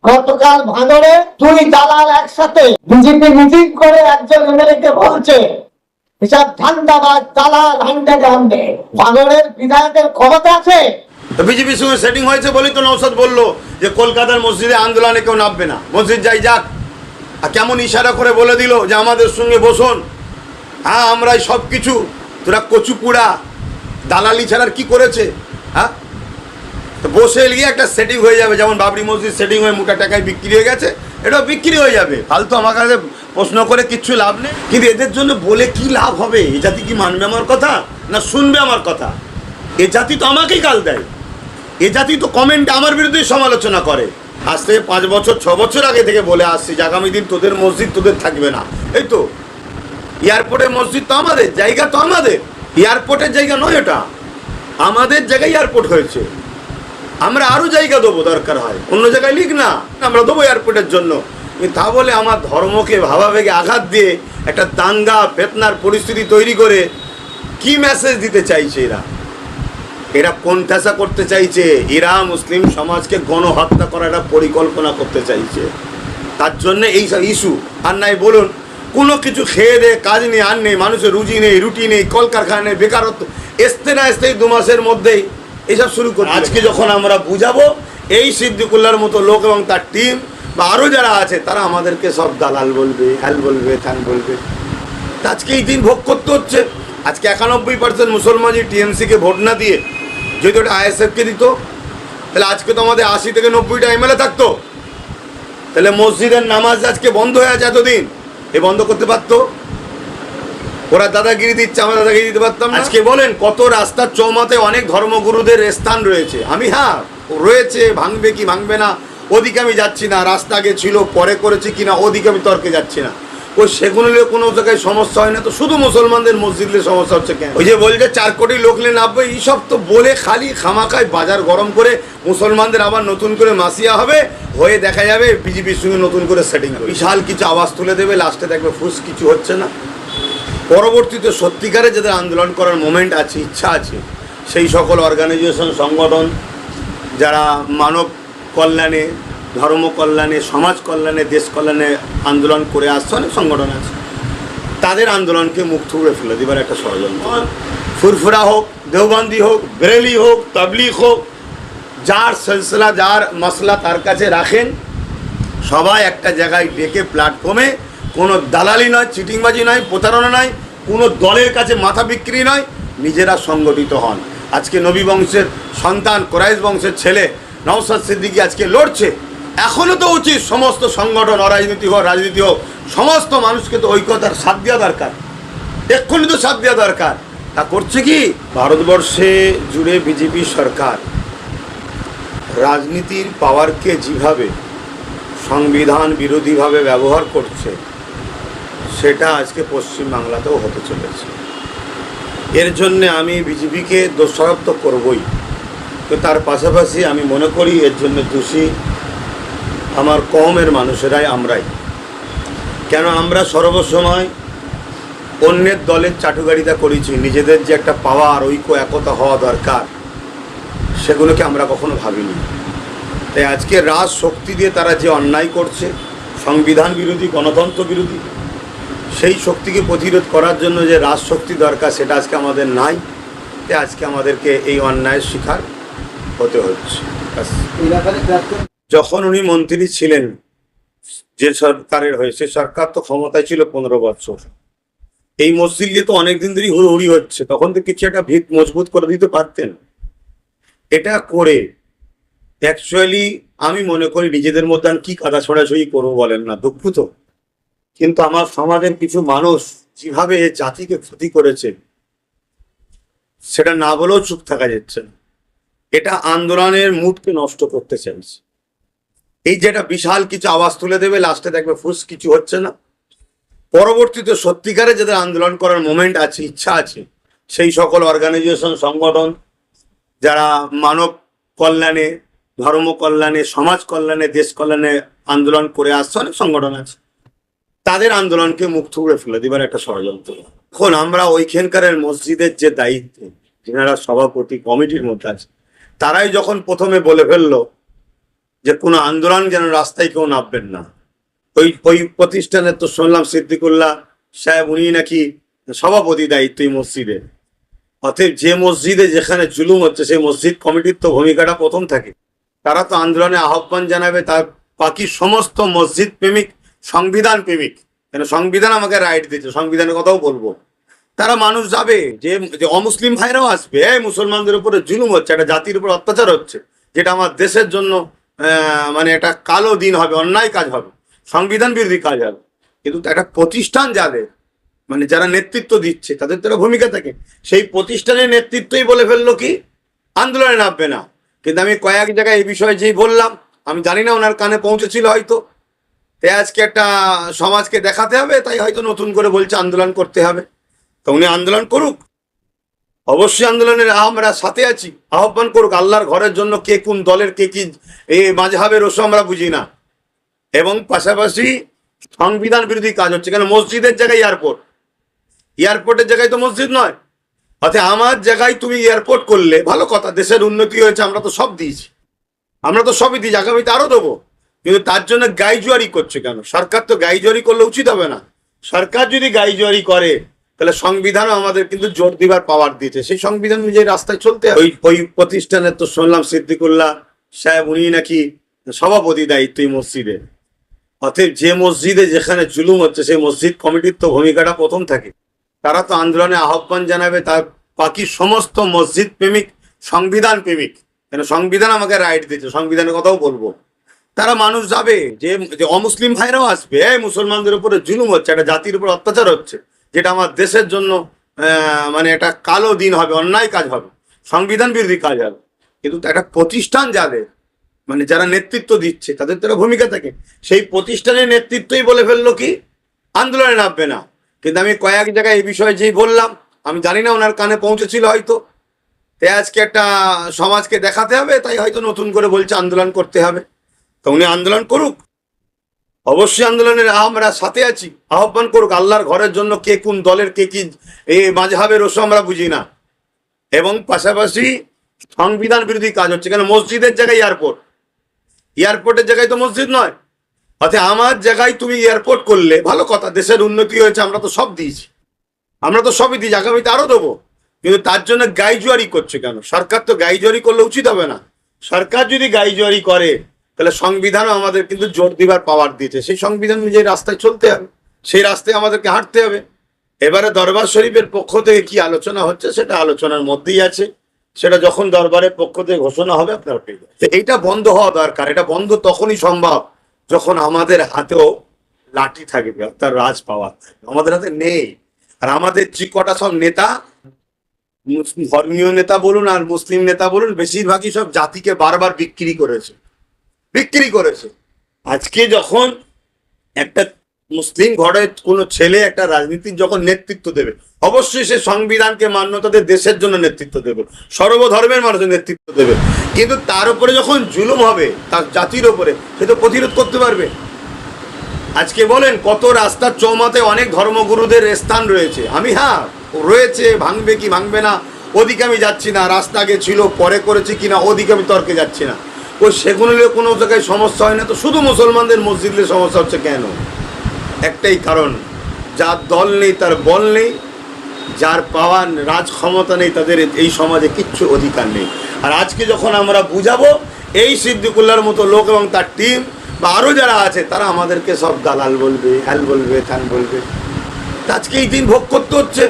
গতকাল ভাঙড়ে দুই দালাল একসাথে বিজেপি মিটিং করে একজন এমএলএকে বলছে এসব ধান্দাবাজ দালাল হান্ডে ভাঙড়ের বিধায়কের ক্ষমতা আছে। বিজেপির সঙ্গে সেটিং হয়েছে বলেই তো নওশাদ বললো যে কলকাতার মসজিদে আন্দোলনে কেউ নামবে না, মসজিদ যাই যাক। আর কেমন ইশারা করে বলে দিল যে আমাদের সঙ্গে বসুন, হ্যাঁ আমরাই সব কিছু, তোরা কচুপুড়া দালালি ছাড়ার কি করেছে? হ্যাঁ, তো বসে গিয়ে একটা সেটিং হয়ে যাবে, যেমন বাবরি মসজিদ সেটিং হয়ে মোটা টাকায় বিক্রি হয়ে গেছে, এটাও বিক্রি হয়ে যাবে। ফালতু আমার কাছে প্রশ্ন করে কিচ্ছু লাভ নেই। কিন্তু এদের জন্য বলে কি লাভ হবে? এ জাতি কি মানবে আমার কথা, না শুনবে আমার কথা? এ জাতি তো আমাকেই গাল দেয়, এ জাতি তো কমেন্টে আমার বিরুদ্ধে সমালোচনা করে। আজ থেকে 5 বছর 6 বছর আগে থেকে বলে আসছি যে আগামী দিন তোদের মসজিদ তোদের থাকবে না। এই তো এয়ারপোর্টের মসজিদ তো আমাদের, জায়গা তো আমাদের, এয়ারপোর্টের জায়গা নয়, এটা আমাদের জায়গায় এয়ারপোর্ট হয়েছে। আমরা আরও জায়গা দেবো, দরকার হয় অন্য জায়গায় লিখ না, আমরা দেবো এয়ারপোর্টের জন্য। তা বলে আমার ধর্মকে ভাবাবেগে আঘাত দিয়ে একটা দাঙ্গা ফেতনার পরিস্থিতি তৈরি করে কি মেসেজ দিতে চাইছে এরা? এরা কোণঠাসা করতে চাইছে, এরা মুসলিম সমাজকে গণহত্যা করার একটা পরিকল্পনা করতে চাইছে। তার জন্য এই সব ইস্যু। আর নাই বলুন, কোনো কিছু খেয়ে দে কাজ নেই, আর নেই, মানুষের রুজি নেই, রুটি নেই, কলকারখানা নেই, বেকারত্ব, আসতে না আসতেই 2 মাসের মধ্যেই এইসব শুরু করে। আজকে যখন আমরা বুঝাবো, এই সিদ্দিকুল্লাহর মতো লোক এবং তার টিম বা আরও যারা আছে তারা আমাদেরকে সব দালাল বলবে, হ্যাল বলবে, থ্যান বলবে। আজকে এই দিন ভোগ করতে হচ্ছে। আজকে 91% মুসলমান টিএমসিকে ভোট না দিয়ে যদি ওটা আইএসএফকে দিত, তাহলে আজকে তো আমাদের 80 থেকে 90টা এমএলএ থাকতো। তাহলে মসজিদের নামাজ আজকে বন্ধ হয়ে আছে এতদিন, এ বন্ধ করতে পারতো? ওরা দাদাগিরি দিচ্ছে, আমরা দাদাগিরি দিতে পারতাম না? আজকে বলেন কত রাস্তার চৌমাতে অনেক ধর্মগুরুদের স্থান রয়েছে। আমি হ্যাঁ রয়েছে, ভাঙবে কি ভাঙবে না ওদিকে আমি যাচ্ছি না, রাস্তা আগে ছিল পরে করেছে কিনা ওদিকে আমি তর্কে যাচ্ছি না। ওই সেগুলো কোনো জায়গায় সমস্যা হয় না, তো শুধু মুসলমানদের মসজিদের সমস্যা হচ্ছে কেন? ওই যে বলছে 4 কোটি লোকলে নামবে, এইসব তো বলে খালি খামাখায় বাজার গরম করে মুসলমানদের আবার নতুন করে মাসিয়া হবে, হয়ে দেখা যাবে বিজেপির সঙ্গে নতুন করে সেটিং হবে, বিশাল কিছু আওয়াজ তুলে দেবে, লাস্টে দেখবে ফুস কিছু হচ্ছে না। পরবর্তীতে সত্যিকারে যাদের আন্দোলন করার মোমেন্ট আছে, ইচ্ছা আছে, সেই সকল অর্গানাইজেশন সংগঠন যারা মানব কল্যাণে, ধর্ম কল্যাণে, সমাজ কল্যাণে, দেশ কল্যাণে আন্দোলন করে আসছে, অনেক সংগঠন আছে, তাদের আন্দোলনকে মুখ থুবড়ে ফেলে দেবার একটা ষড়যন্ত্র। ফুরফুরা হোক, দেওবন্দি হোক, বেরেলি হোক, তাবলিগ হোক, যার সিলসিলা যার মশলা তার কাছে রাখেন, সবাই একটা জায়গায় ডেকে প্ল্যাটফর্মে, কোনো দালালি নয়, চিটিংবাজি নয়, প্রতারণা নয়, কোনো দলের কাছে মাথা বিক্রি নয়, নিজেরা সংগঠিত হন। আজকে নবী বংশের সন্তান, কোরাইশ বংশের ছেলে নওশাদ সিদ্দিকী আজকে লড়ছে। এখনও তো উচিত সমস্ত সংগঠন, অরাজনীতি হোক রাজনীতি হোক, সমস্ত মানুষকে তো ঐক্যতার সাথ দেওয়া দরকার, এক্ষুনি তো সাথ দেওয়া দরকার। তা করছে কি? ভারতবর্ষে জুড়ে বিজেপি সরকার রাজনীতির পাওয়ারকে যেভাবে সংবিধান বিরোধীভাবে ব্যবহার করছে, সেটা আজকে পশ্চিমবাংলাতেও হতে চলেছে। এর জন্যে আমি বিজেপিকে দোষারোপ তো করবই, তো তার পাশাপাশি আমি মনে করি এর জন্য দোষী আমার কওমের মানুষেরাই, আমরাই। কেন আমরা সর্বসময় অন্যের দলের চাটুকারিতা করেছি, নিজেদের যে একটা পাওয়ার, ঐক্য, একতা হওয়া দরকার, সেগুলোকে আমরা কখনো ভাবিনি। তাই আজকে রাজ শক্তি দিয়ে তারা যে অন্যায় করছে, সংবিধান বিরোধী, গণতন্ত্র বিরোধী, সেই শক্তিকে প্রতিরোধ করার জন্য যে রাজশক্তি দরকার, সেটা আজকে আমাদের নাই। তাই আজকে আমাদেরকে এই অন্যায়ের শিকার হতে হচ্ছে। যখন উনি মন্ত্রী ছিলেন, যে সরকারের হয়ে, সে সরকার তো ক্ষমতায় ছিল 15 বছর। এই মসজিদ নিয়ে তো অনেকদিন ধরেই হুড়োহুড়ি হচ্ছে, তখন তো কিছু একটা ভিত মজবুত করে দিতে পারতেন। এটা করে অ্যাকচুয়ালি আমি মনে করি নিজেদের মধ্যে কি কাদা ছড়াছড়ি করবো বলেন না, দুঃখ তো। কিন্তু আমার সমাজের কিছু মানুষ যেভাবে জাতিকে ক্ষতি করেছে, সেটা না বলেও চুপ থাকা যাচ্ছে না। এটা আন্দোলনের মুডকে নষ্ট করতে চাইছে। এই যেটা বিশাল কিছু আওয়াজ তুলে দেবে, লাস্টে দেখবে ফুস কিছু হচ্ছে না। পরবর্তীতে সত্যিকারে যাদের আন্দোলন করার মোমেন্ট আছে, ইচ্ছা আছে, সেই সকল অর্গানাইজেশন সংগঠন যারা মানব কল্যাণে, ধর্ম কল্যাণে, সমাজ কল্যাণে, দেশ কল্যাণে আন্দোলন করে আসছে, অনেক সংগঠন আছে, তাদের আন্দোলনকে মুখ থুবড়ে ফেলে দেবার একটা ষড়যন্ত্র। এখন আমরা ওইখানকার মসজিদের যে দায়িত্ব, যারা সভাপতি কমিটির মধ্যে আছে, তারাই যখন প্রথমে বলে ফেললো যে কোনো আন্দোলন যেন রাস্তায় কেউ নামবেন না। ওই প্রতিষ্ঠানের তো শুনলাম সিদ্দিকুল্লাহ সাহেব উনি নাকি সভাপতি দায়িত্ব এই মসজিদে। অতএব যে মসজিদে যেখানে জুলুম হচ্ছে সেই মসজিদ কমিটির তো ভূমিকাটা প্রথম থাকে। তারা তো আন্দোলনে আহ্বান জানাবে, তার বাকি সমস্ত মসজিদ প্রেমিক, সংবিধান প্রেমিক, কেন সংবিধান আমাকে রাইট দিচ্ছে, সংবিধানের কথাও বলবো। তারা মানুষ যাবে, যে অমুসলিম ভাইরাও আসবে, মুসলমানদের উপরে জুলুম হচ্ছে, একটা জাতির উপর অত্যাচার হচ্ছে, যেটা আমার দেশের জন্য মানে একটা কালো দিন হবে, অন্যায় কাজ হবে, সংবিধান বিরোধী কাজ হবে। কিন্তু একটা প্রতিষ্ঠান যাদের মানে যারা নেতৃত্ব দিচ্ছে তাদের তো একটা ভূমিকা থাকে। সেই প্রতিষ্ঠানের নেতৃত্বই বলে ফেললো কি আন্দোলনে নামবে না। কিন্তু আমি কয়েক জায়গায় এই বিষয়ে যেই বললাম, আমি জানি না ওনার কানে পৌঁছেছিল হয়তো, তাই আজকে একটা সমাজকে দেখাতে হবে, তাই হয়তো নতুন করে বলছে আন্দোলন করতে হবে। তো উনি আন্দোলন করুক, অবশ্যই আন্দোলনের আমরা সাথে আছি, আহ্বান করুক। আল্লাহর ঘরের জন্য কে কোন দলের কে কি এই মাঝহাবের ওসব আমরা বুঝি না। এবং পাশাপাশি সংবিধান বিরোধী কাজ হচ্ছে, কেন মসজিদের জায়গায় এয়ারপোর্ট, এয়ারপোর্টের জায়গায় তো মসজিদ নয়। অর্থাৎ আমার জায়গায় তুমি এয়ারপোর্ট করলে ভালো কথা, দেশের উন্নতি হয়েছে, আমরা তো সব দিয়েছি, আমরা তো সবই দিয়েছি, আগামীতে আরো দেবো। কিন্তু তার জন্য গাইজুয়ারি করছে কেন? সরকার তো গাইজুয়ারি করলে উচিত হবে না। সরকার যদি গাইজুয়ারি করে তাহলে সংবিধানও আমাদের কিন্তু জোর দিবার পাওয়ার দিয়েছে, সেই সংবিধান অনুযায়ী রাস্তায় চলতে হবে। ওই প্রতিষ্ঠানের তো শুনলাম সিদ্দিকুল্লাহ সাহেব উনি নাকি সভাপতি দায়িত্ব এই মসজিদে। অতএব যে মসজিদে যেখানে জুলুম হচ্ছে সেই মসজিদ কমিটির তো ভূমিকাটা প্রথম থাকে। তারা তো আন্দোলনে আহ্বান জানাবে, তার বাকি সমস্ত মসজিদ প্রেমিক, সংবিধান প্রেমিক, কেন সংবিধান আমাকে রাইট দিচ্ছে, সংবিধানের কথাও বলবো। তারা মানুষ যাবে, যে অমুসলিম ভাইরাও আসবে, মুসলমানদের উপরে জুলুম হচ্ছে, একটা জাতির উপর অত্যাচার হচ্ছে, যেটা আমার দেশের জন্য মানে একটা কালো দিন হবে, অন্যায় কাজ হবে, সংবিধান বিরোধী কাজ হবে। কিন্তু একটা প্রতিষ্ঠান যাদের মানে যারা নেতৃত্ব দিচ্ছে তাদের তো একটা ভূমিকা থাকে। সেই প্রতিষ্ঠানের নেতৃত্বই বলে ফেললো কি আন্দোলনে নামবে না। কিন্তু আমি কয়েক জায়গায় এই বিষয়ে যেই বললাম, আমি জানি না ওনার কানে পৌঁছেছিল হয়তো, তাই আজকে একটা সমাজকে দেখাতে হবে, তাই হয়তো নতুন করে বলছে আন্দোলন করতে হবে। তো উনি আন্দোলন করুক, অবশ্যই আন্দোলনের আমরা সাথে আছি, আহ্বান করুক। আল্লাহর ঘরের জন্য কে কোন দলের কে কি এই মাঝহাবের ওসব আমরা বুঝি না। এবং পাশাপাশি সংবিধান বিরোধী কাজ হচ্ছে, কেন মসজিদের জায়গায় এয়ারপোর্ট, এয়ারপোর্টের জায়গায় তো মসজিদ নয়। অর্থাৎ আমার জায়গায় তুমি এয়ারপোর্ট করলে ভালো কথা, দেশের উন্নতি হয়েছে, আমরা তো সব দিয়েছি, আমরা তো সবই দিয়েছি, আগামীতে আরো দেবো। কিন্তু তার জন্য গাইজুয়ারি করছে কেন? সরকার তো গাইজুয়ারি করলে উচিত হবে না। সরকার যদি গাইজুয়ারি করে তাহলে সংবিধানও আমাদের কিন্তু জোর দিবার পাওয়ার দিয়েছে, সেই সংবিধান অনুযায়ী রাস্তায় চলতে হবে, সেই রাস্তায় আমাদেরকে হাঁটতে হবে। এবারে দরবার শরীফের পক্ষ থেকে কি আলোচনা হচ্ছে সেটা আলোচনার মধ্যেই আছে, সেটা যখন দরবারের পক্ষ থেকে ঘোষণা হবে আপনারা পেয়ে যাবেন। এইটা বন্ধ হওয়া দরকার। এটা বন্ধ তখনই সম্ভব যখন আমাদের হাতেও লাঠি থাকবে, অর্থাৎ রাজ পাওয়ার থাকবে। আমাদের হাতে নেই। আর আমাদের যে কটা সব নেতা, ধর্মীয় নেতা বলুন আর মুসলিম নেতা বলুন, বেশিরভাগই সব জাতিকে বারবার বিক্রি করেছে। আজকে যখন একটা মুসলিম ঘরের কোনো ছেলে একটা রাজনীতির যখন নেতৃত্ব দেবে, অবশ্যই সে সংবিধানকে মান্যতা দিয়ে দেশের জন্য নেতৃত্ব দেবে, সর্বধর্মের মানুষের নেতৃত্ব দেবে। কিন্তু তার উপরে যখন জুলুম হবে তার জাতির উপরে, সে তো প্রতিরোধ করতে পারবে। আজকে বলেন কত রাস্তার চৌমাতে অনেক ধর্মগুরুদের স্থান রয়েছে, আমি রয়েছে, ভাঙবে কি ভাঙবে না ওদিকে আমি যাচ্ছি না, রাস্তা আগে ছিল পরে করেছে কিনা ওদিকে আমি তর্কে যাচ্ছি না। সেগুলো কোনো জায়গায় সমস্যা হয় না, তো শুধু মুসলমানদের মসজিদে সমস্যা হচ্ছে কেন? একটাই কারণ, যার দল নেই তার বল নেই, যার পাওয়ার রাজ ক্ষমতা নেই তাদের এই সমাজে কিচ্ছু অধিকার নেই। আর আজকে যখন আমরা বুঝাবো, এই সিদ্দিকুল্লাহর মতো লোক এবং তার টিম বা আরও যারা আছে তারা আমাদেরকে সব দালাল বলবে, হ্যাল বলবে, ত্যান বলবে। আজকে এই দিন ভোগ করতে হচ্ছে।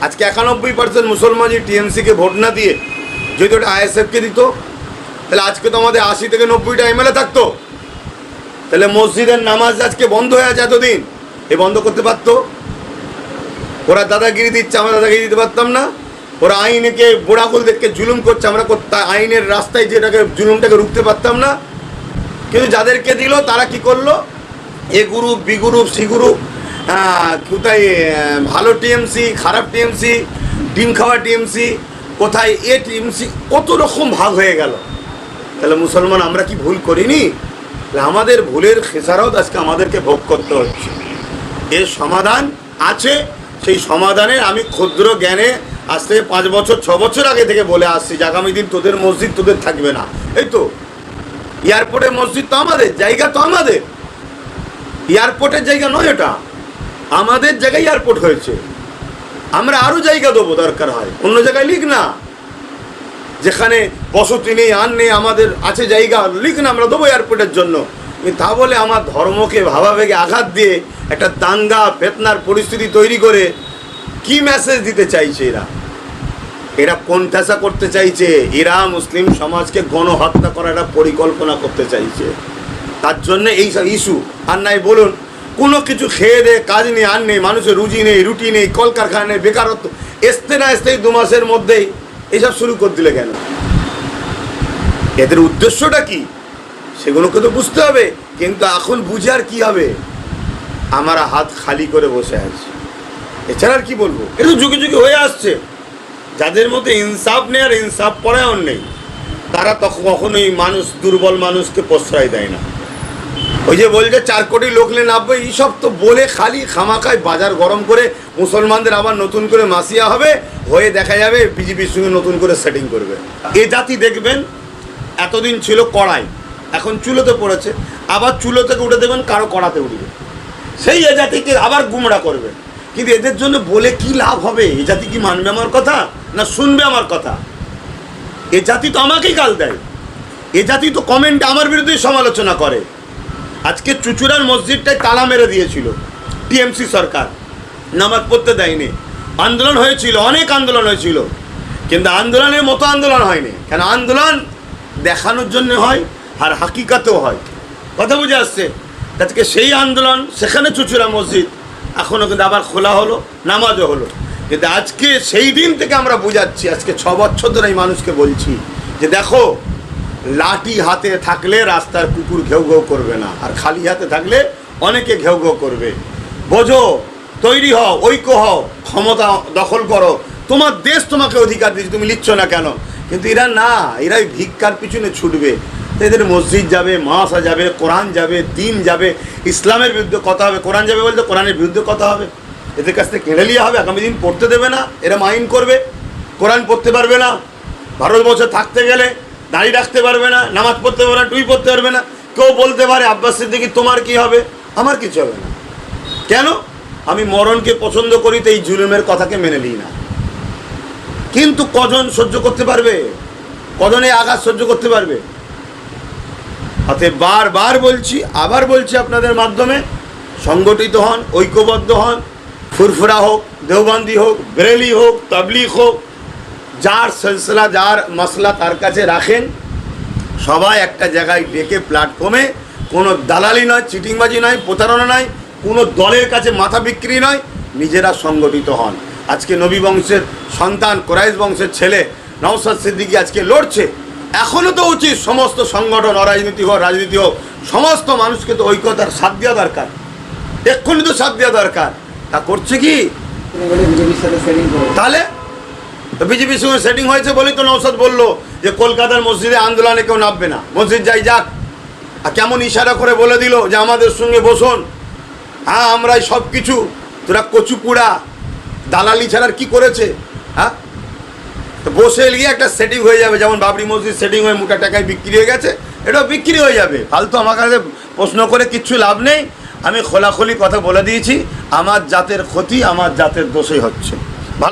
আজকে 91% মুসলমান যে টিএমসিকে ভোট না দিয়ে যদি ওটা আইএসএফকে দিত, তাহলে আজকে তো আমাদের 80 থেকে 90টা এমএলএ থাকতো। তাহলে মসজিদের নামাজ আজকে বন্ধ হয়ে আছে এতদিন, বন্ধ করতে পারতো। ওরা দাদাগিরি দিচ্ছে, আমরা দাদাগিরি দিতে পারতাম না। ওরা আইনকে বুড়াগুলদেরকে জুলুম করছে, আমরা আইনের রাস্তায় যেটাকে জুলুমটাকে রুখতে পারতাম না। কিন্তু যাদেরকে দিল তারা কি করলো, A group, B group, C group, কোথায় ভালো টিএমসি, খারাপ টিএমসি, ডিম খাওয়া টিএমসি, কোথায় এ টিএমসি, কত রকম ভাগ হয়ে গেল। তাহলে মুসলমান আমরা কি ভুল করিনি? আমাদের ভুলের খেসারত আজকে আমাদেরকে ভোগ করতে হচ্ছে। এর সমাধান আছে, সেই সমাধানে আমি ক্ষুদ্র জ্ঞানে আজ থেকে 5 বছর 6 বছর আগে থেকে বলে আসছি যে আগামী দিন তোদের মসজিদ তোদের থাকবে না। এই তো এয়ারপোর্টের মসজিদ তো আমাদের, জায়গা তো আমাদের, এয়ারপোর্টের জায়গা নয় এটা, আমাদের জায়গায় এয়ারপোর্ট হয়েছে। আমরা আরো জায়গা দেবো, দরকার হয় অন্য জায়গায় লিখ না, যেখানে বসতি নেই আর নেই, আমাদের আছে জায়গা, লিখ না, আমরা দেবো এয়ারপোর্টের জন্য। কিন্তু তা বলে আমার ধর্মকে ভাবাবেগে আঘাত দিয়ে একটা দাঙ্গা ফেতনার পরিস্থিতি তৈরি করে কি মেসেজ দিতে চাইছে এরা? এরা কোণঠাসা করতে চাইছে, এরা মুসলিম সমাজকে গণহত্যা করার একটা পরিকল্পনা করতে চাইছে। তার জন্য এইসব ইস্যু আর নাই বলুন, কোনো কিছু খেয়ে দে কাজ নেই আর নেই, মানুষের রুজি নেই, রুটি নেই, কলকারখানা নেই, বেকারত্ব, আসতে না আসতেই 2 মাসের মধ্যেই এইসব শুরু করে দিলে কেন? এদের উদ্দেশ্যটা কি সেগুলোকে তো বুঝতে হবে। কিন্তু এখন বুঝে আর কি হবে? আমরা হাত খালি করে বসে আছি, এছাড়া আর কি বলবো? এটা যুগে যুগে হয়ে আসছে। যাদের মধ্যে ইনসাফ নেই আর ইনসাফ পরায়ণ নেই, তারা তখন কখনোই মানুষ, দুর্বল মানুষকে প্রশ্রয় দেয় না। ওই যে বলছে 4 কোটি লোক লে নামবে, এইসব তো বলে খালি খামাখায় বাজার গরম করে মুসলমানদের আবার নতুন করে মাসিয়া হবে, হয়ে দেখা যাবে বিজেপির সঙ্গে নতুন করে সেটিং করবে। এ জাতি দেখবেন এতদিন ছিল কড়াই, এখন চুলোতে পড়েছে, আবার চুলো থেকে উঠে দেবেন কারো কড়াতে উঠবে, সেই এ জাতিকে আবার গুমরা করবে। কিন্তু এদের জন্য বলে কি লাভ হবে? এ জাতি কি মানবে আমার কথা, না শুনবে আমার কথা? এ জাতি তো আমাকেই গাল দেয়, এ জাতি তো কমেন্টে আমার বিরুদ্ধে সমালোচনা করে। আজকে চুচুড়ার মসজিদটায় তালা মেরে দিয়েছিল টিএমসি সরকার, নামাজ পড়তে দেয়নি। আন্দোলন হয়েছিল, অনেক আন্দোলন হয়েছিল, কিন্তু আন্দোলনের মতো আন্দোলন হয়নি। কেন? আন্দোলন দেখানোর জন্য হয় আর হাকিকাতেও হয়, কথা বুঝে আসছে। আজকে সেই আন্দোলন, সেখানে চুচুড়া মসজিদ এখনও কিন্তু আবার খোলা হলো, নামাজও হলো। কিন্তু আজকে সেই দিন থেকে আমরা বুঝাচ্ছি, আজকে 6 বছর ধরে এই মানুষকে বলছি যে দেখো, লাঠি হাতে থাকলে রাস্তার কুকুর ঘেউ ঘেউ করবে না, আর খালি হাতে থাকলে অনেকে ঘেউ ঘেউ করবে। বোঝো, তৈরি হও, ঐক্য হও, ক্ষমতা দখল করো, তোমার দেশ তোমাকে অধিকার দিচ্ছে, তুমি লিখছ না কেন? কিন্তু এরা না, এরাই ভিক্ষার পিছনে ছুটবে। এদের মসজিদ যাবে, মাসা যাবে, কোরআন যাবে, দিন যাবে, ইসলামের বিরুদ্ধে কথা হবে। কোরআন যাবে বলতে কোরআনের বিরুদ্ধে কথা হবে, এদের কাছ থেকে কেড়ে লিয়া হবে, আগামী দিন পড়তে দেবে না, এরা মাইন করবে, কোরআন পড়তে পারবে না, ভারতবর্ষে থাকতে গেলে দাঁড়িয়ে রাখতে পারবে না, নামাজ পড়তে পারবে না, টুই পড়তে পারবে না। কেউ বলতে পারে আব্বাস সিদ্দিকী তোমার কি হবে? আমার কিছু হবে না। কেন? আমি মরণকে পছন্দ করি, তো এই জুলুমের কথাকে মেনে নিই না। কিন্তু কজন সহ্য করতে পারবে? কজনে আঘাত সহ্য করতে পারবে? হাতে বারবার বলছি, আবার বলছি আপনাদের মাধ্যমে, সংগঠিত হন, ঐক্যবদ্ধ হন। ফুরফুরা হোক, দেওবন্দি হোক, বেরেলি হোক, তাবলিগ হোক, যার সিলসিলা, যার মশলা তার কাছে রাখেন, সবাই একটা জায়গায় ডেকে প্ল্যাটফর্মে, কোনো দালালি নয়, চিটিংবাজি নয়, প্রতারণা নয়, কোনো দলের কাছে মাথা বিক্রি নয়, নিজেরা সংগঠিত হন। আজকে নবী বংশের সন্তান, কোরাইশ বংশের ছেলে নওশাদ সিদ্দিকী আজকে লড়ছে। এখনও তো উচিত সমস্ত সংগঠন, অরাজনীতি হোক, রাজনীতি হোক, সমস্ত মানুষকে তো ঐক্যতার সাথ দেওয়া দরকার, এক্ষুনি তো সাথ দেওয়া দরকার। তা করছে কি? তাহলে বিজেপির সঙ্গে সেটিং হয়েছে বলেই তো নওশাদ বললো যে কলকাতার মসজিদে আন্দোলনে কেউ নামবে না, মসজিদ যাই যাক। আর কেমন ইশারা করে বলে দিল যে আমাদের সঙ্গে বসুন, হ্যাঁ আমরাই সব কিছু, তোরা কচুপুড়া দালালি ছাড়ার কি করেছে? হ্যাঁ, তো বসে গিয়ে একটা সেটিং হয়ে যাবে, যেমন বাবরি মসজিদ সেটিং হয়ে মোটা টাকায় বিক্রি হয়ে গেছে, এটাও বিক্রি হয়ে যাবে। ফালতু আমার কাছে প্রশ্ন করে কিচ্ছু লাভ নেই। আমি খোলাখুলি কথা বলে দিয়েছি, আমার জাতের ক্ষতি আমার জাতের দোষেই হচ্ছে।